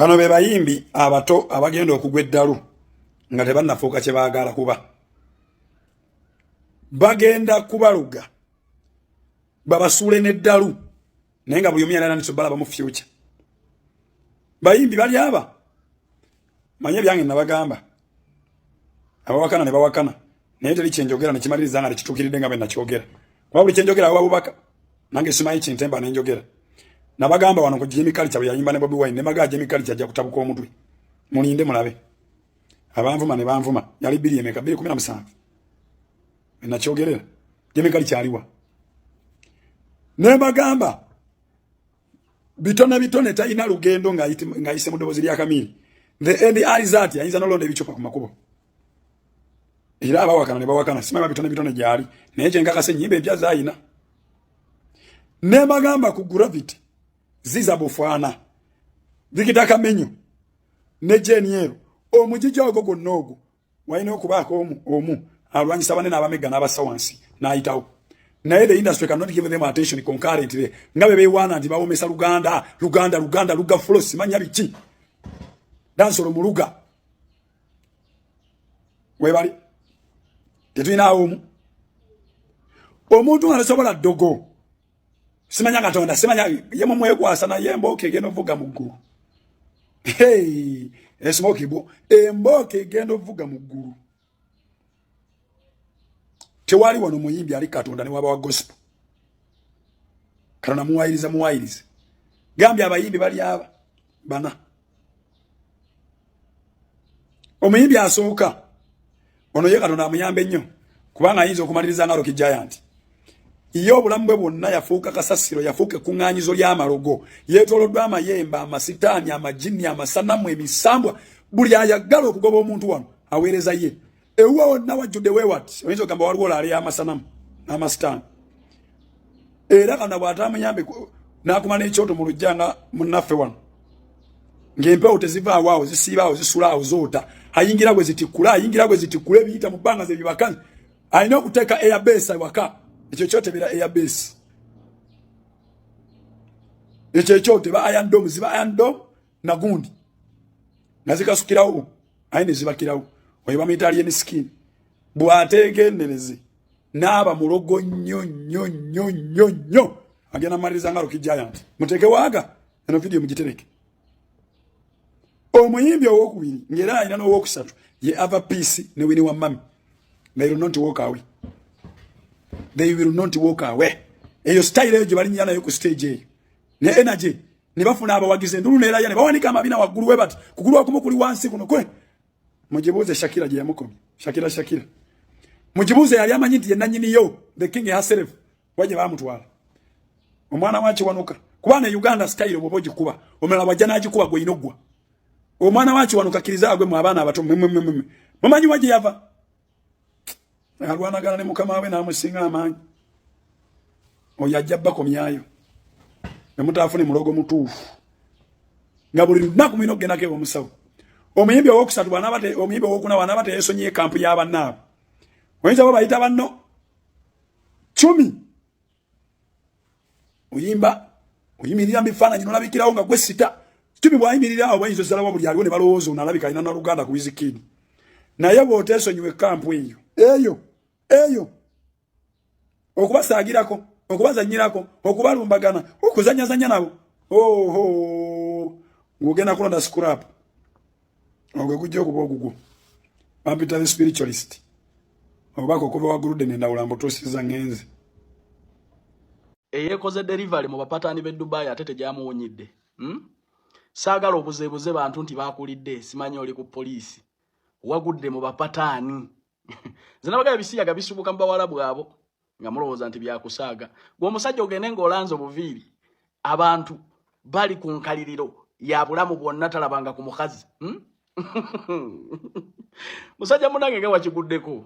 Bano be bayimbi abato abagenda okugwa eddalu nga tebannafuuka kye baagala kuba. Bagenda kubaluga babasuule n'eddalu naye nga buli omu yalina nisobala mu future. Bayimbi bali aba manye byange nabagamba abawakana ne bawakana naye teri kyenjogera nekimaliriza nga nekituukiridde nga bwe nakyogera kuba buli kyenjogera awo Abubaka nange simanyi kintemba nenjogera. Nabagamba wano ku Jimmy Culture bwe yayimba ne Bobi Wine ne maga Jimmy Culture ajja kutabuka omutwe. Mulinde mulabe. Abanvuma ne banvuma yali 2017 nakyogerera Jimmy Culture aliwa. Ne bagamba bitone talina lugendo nga ise mu ddoboozi lya Kamiri. The end result ayinza nolonda ebicupa ku makubo. Era abawakana ne bawakana simanyi bitone gyali naye kyenkakase nnyimba empya zaayina. Ne bagamba ku Gravity ziza bufana zikitaka menyo ne Jeniero omujija ogo gonnogo wayina okubaako omu alwanyisa banene abamega n'abasawansi n'ayitawo. Naye the industry cannot give them attention concurrently ngabe beewaana nti bawomesa Luganda luga floss manya biki dansolo mu luga webali tetulina omuntu alasobola dogo simanya Katonda simanya yemo mwekwasa na yemboke gendo vuga muggulu. Hey esmoke bo emboke gendo vuga muggulu. Tewali wano muyimbi ali Katonda ne waba wa gospel. Kana muwayiriza gambya abayimbi bali aba bana. Omuyimbi asooka ono ye Katonda amuyambe nnyo kubanga ayinza okumaliriza nga Rocky Giant. Iyo obulamu bwe bwonna yafuuka kasasiro yafuuka kuŋŋaanyizo ly'amalogo yeetooloddwa amayemba amasitaani amajini amasanamu emisambwa buli ayagala okugoba omuntu wano aweereza ye. Ewa wonna wajjudde weewati oyinza okugamba waliwo olaale y'amasanamu n'amasitaani. Era kana bw'ataamuyambe n'akuma n'ekyoto mu lujja nga munnaffe wano ng'empewo tezivaawo awo zisiibaawo zisula awo zoota ayingira gwe zitikkula ebiyita mu bbanga ze bibakazi alina okuteeka airbase waka. Ekyo kyote bira airbase. Ekyo kyote ba iron dome ziba iron dome na gundi. Nazikasukirawo ayine zibakirawo. Oyiba mitali ni skin. Bwategendereze. Naba mulogo nnyo. Agena maliriza nga Rocky Giant. Muteke waga eno video mugitereke. Omuyimbi owokubiri ngera alina n'owokusatu ye Ava Peace ne Winnie Wamami. They will not walk away. They will not walk away. Eyo style eyo bali nyana yo ku stage eyo. Ne energy ne bafuna abawagize ndulu ne eraya ne bawanika amabina waggulu we bati kugulu akumu kuli wansi kuno kwe. Mujibuze Shakira gye yamukomye. Shakira. Mujibuze yali amanyi nti yenna nyini yo the king herself waje bamutwala. Omwana wachi wanuka. Kubana Uganda style oboboji kuba. Omela wajana agikuba gwe inogwa. Omwana wachi wanuka kiriza agwe mu abaana abato. Mumanyi waje yava. Alwanagana ne mukama we namusinga amanyi. Oyajja bakomyayo. Ne mutafune mulogo mutuufu. Nga buli lunaku mino genake omusawo. Omuyimbi owokusatu banabate omuyimbi owokuna banabate yesonye kampu y'abannaabo. Oyinza bo bayita banno 10. Oyimirira bifaananyi nolabikirawo nga gwe sita. 10 bwayimirira awo bayinza ozzalawo buli aliwo ne balowooza onalabika alina na Luganda ku Wizkid. Naye bw'oteesonyiwe kampu eyo okubasaagirako okubazanyirako okubalumbagana okuzanyazanya nabo ng'ogenda kulonda scrap ogwe gujja okuba ogugwo bampita the spiritualist obubaka okuva waggulu ddene ndawula mbutuusiza ngenze eyekoze delivery mu bapataani b'e Dubai ate tegyamuwonyidde. Saagala obuzeebuze bantu nti baakulidde simanyi oli ku poliisi wagudde mu bapataani. Zinabaga bisiyaga bisubuka mbawalabu abo nga mulowooza nti byakusaaga. Gwe omusajja ogende ng'olanze obuviiri abantu bali ku nkaliriro ya bulamu bwonna talabanga ku mukazi. Musajja munange nga wakiguddeko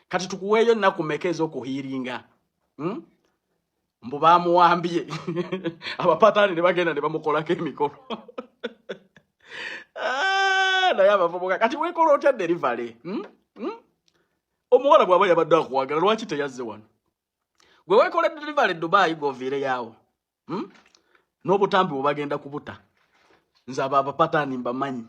kati tukuweeyo nnaku mmeka ez'okuhiiringa. Mbu baamuwambye abapataani ne bagenda ne bamukolako emikolo. Naye abavubuka kati weekola otya delivery? Omuwala bw'aba yabadde akuwagala lwaki teyazze wano? Gwe weekola delivery Dubai g'oviire yaawo. N'obutambi bwe bagenda kubuta. nzaba abapatani mbamanyi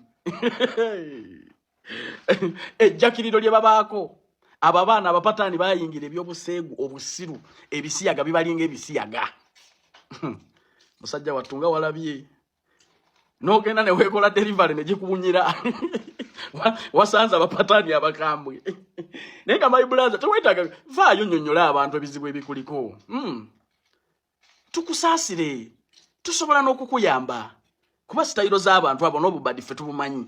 ejjakiriro lye babaako abo abaana abapatani bayingira ebyobuseegu obusiru ebisiyaga bibalinga ebisiyaga musajja watunga walabye nogenda ne wekola delivery ne gikubunyira wasanza abapatani abakambwe nenga my brother tewetaga vaayo nyonyola abantu ebizibu ebikuliko tukusasire tusobola n'okukuyamba kuba sitayiro z'abantu abo n'obubadi ffe tubumanyi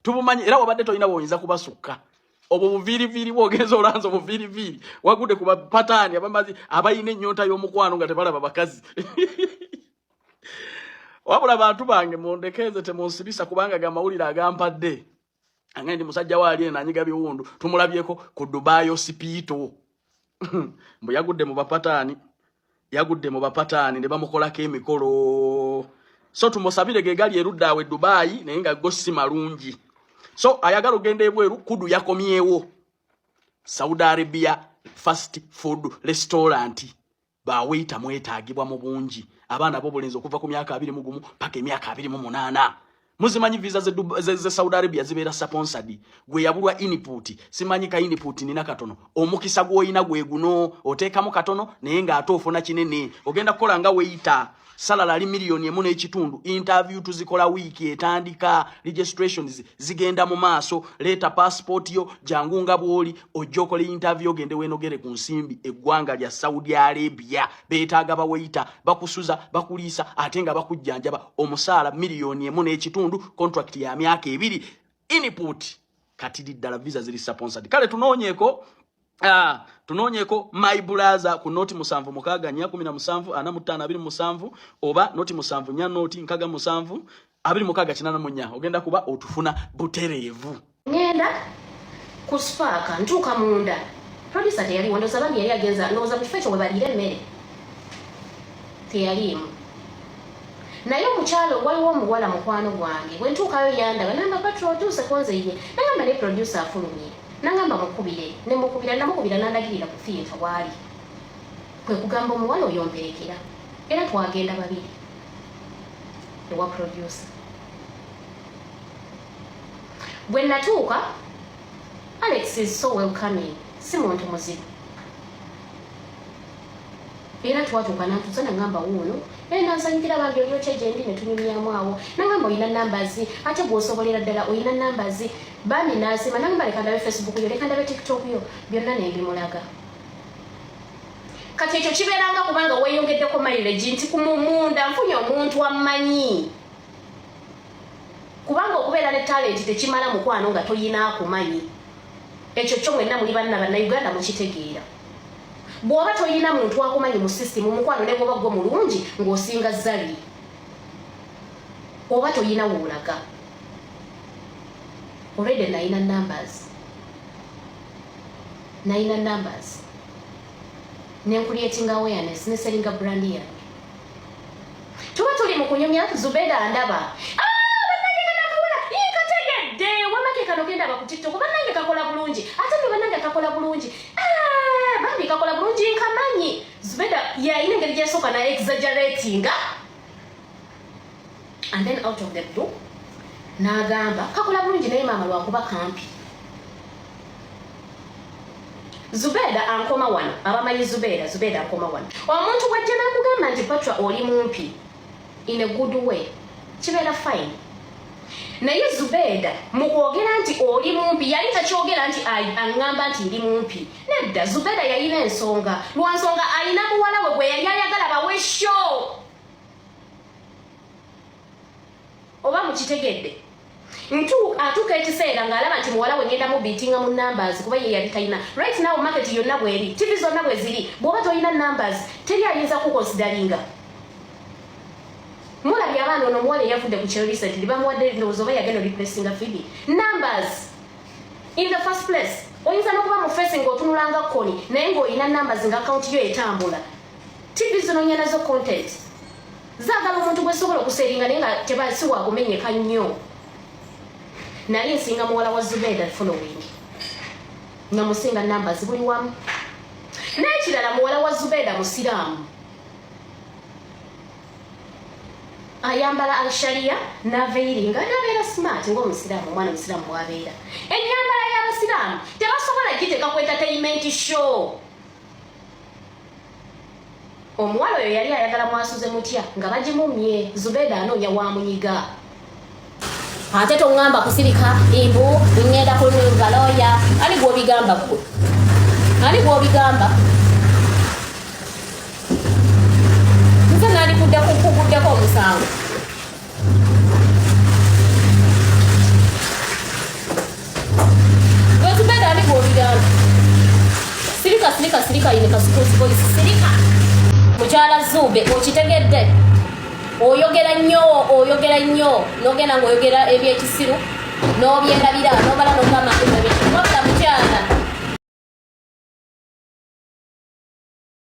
tubumanyi era wabadde tolina bw'oyinza kubasukka obwo buviiriviiri bw'ogenza olanza obuviiriviiri wagudde ku bapataani abamazi abayina ennyonta y'omukwano nga tebalaba bakazi wabula bantu bange mundekeze temunsibisa kubanga gamawulire agampadde angendi musajja waali enanyiga biwundu tumulabyeko ku Dubai Hospital mbu yagudde mu bapataani ne bamukolako emikolo so tumusabire gegali erudda awe Dubai naye nga go si malungi so ayagala ogenda ebweru kudu yakomyewo Saudi Arabia fast food restaurant baweeta mwetaagibwa mu bungi abaana bo bulenzi okuva ku myaka 21 paka emyaka 28 muzimanyi visa ze Saudi Arabia zibeera sponsored gwe yabulwa input simanyi ka input nina katono omukisa gwoyina gwe guno oteekamu katono naye nga atofuna kinene ogenda kukola nga weita salala ali milioni 1.5 interview tuzikola wiki etandika registrations zigenda mu maaso leta passport yo jangunga bwoli ojjokole interview ogende wenogere ku nsimbi eggwanga lya Saudi Arabia betaaga baweita bakusuza bakulisa atenga bakujjanjaba omusala milioni 1.5 contract ya myaka 2 input katidi dala visa zili sponsored kale tunonyeko my brother ku noti 7 oba noti 7 noti nkaga 7 2 ogenda kuba otufuna buterevu ngenda ku Spark ntuka munda producer teyali wando sabani yali agenza noza kufecho we balire mmere teyalimu naye omukyalo waliwo omuwala mukwano gwange bwe ntuukayo yandaba namba patrol tuuse konze ye nagamba ne producer afulumye nangamba mukubira namukubira nandagirira ku theatre wali kwe kugamba omuwala oyo mperekera era twagenda babiri ewa producer bwe natuuka Alex is so welcoming si muntu muzibu era twatuuka nantuusa nangamba wuuno nansanyukira bange olyoteje ndi ne tunyumyamu awo nangamba oyina numbers ate bw'osobolera ddala oyina numbers bami nasema nangamba leka ndabe Facebook yo leka ndabe TikTok yo byonna nebimulaga kati ekyo kibeeranga kubanga weeyongeddeko mileage nti kumumunda nfunye omuntu ammanyi kubanga okubeera ne talent tekimala mukwano nga toyina akumanyi ekyo kyo mwenna muli bannayuganda mukitegeera bw'oba toyina muntu akumanyi mu system mukwano ne bw'oba gwo mulungi ng'osinga zali oba toyina woolaga already naina numbers creating awareness ne selling brand yange tuba tuli mu kunyumya Zubeda andaba kanogenda bakutitto kuba nange kakola bulungi ate ne banange kakola bulungi bambi kakola bulungi nkamanyi Zubeda yaine ngeri gyesoka na exaggerating and then out of the blue nagamba kakola bulungi naye maama lwakuba kampi Zubeda ankoma wano abamanyi Zubeda ankoma wano omuntu wajja nakugamba nti Patra oli mumpi in a good way kibeera fine naye Zubeda mukwogera nti oli mumpi yali takyogera nti aŋŋamba nti ndi mumpi nedda Zubeda yalina ensonga lwansonga alina muwala we gwe yali ayagala bawe show oba mukitegedde atuuka ekiseera ng'alaba nti muwala we ngenda mubiitinga mu numbers kuba ye yali talina right now market yonna bweri TV zonna bwe ziri bw'oba tolina numbers teri ayinza kukonsidaringa mulabye abaana ono omuwala eyavudde ku kyero recently bamuwadde ndowooza oba yagenda replacinga Phoebe numbers in the first place oyinza n'okuba mu face ng'otunulanga koni naye ng'olina numbers nga account yo etambula TV zino nnya nazo content zaagala omuntu gwesobola okuseeringa naye nga tebasi wakumenyeka nnyo nali nsinga muwala wa Zubeda following nga musinga numbers buli wamu n'ekirala muwala wa Zubeda musiraamu ayambala al-sharia naveiringa nabeera smart ng'omusiraamu omwana omusiraamu bwabeera ennyambala y'abasiraamu tebasobola giteeka ku entertainment show. Omuwala oyo yali ayagala mwasuze mutya nga bagimumye Zubeda anoonya wamunyiga. Ate tongamba kusirika imbu ngenda kunyumba lawyer ani gw'obigamba gwe ani gw'obigamba nze nali kuddeko omusango. Gwe Zubeda ani gw'obigamba sirika yine kasukuzi polisi sirika mukyala Zube okitegedde oyogera nnyo nogenda ng'oyogera ebyekisiru n'obyendabira n'obala n'ogamba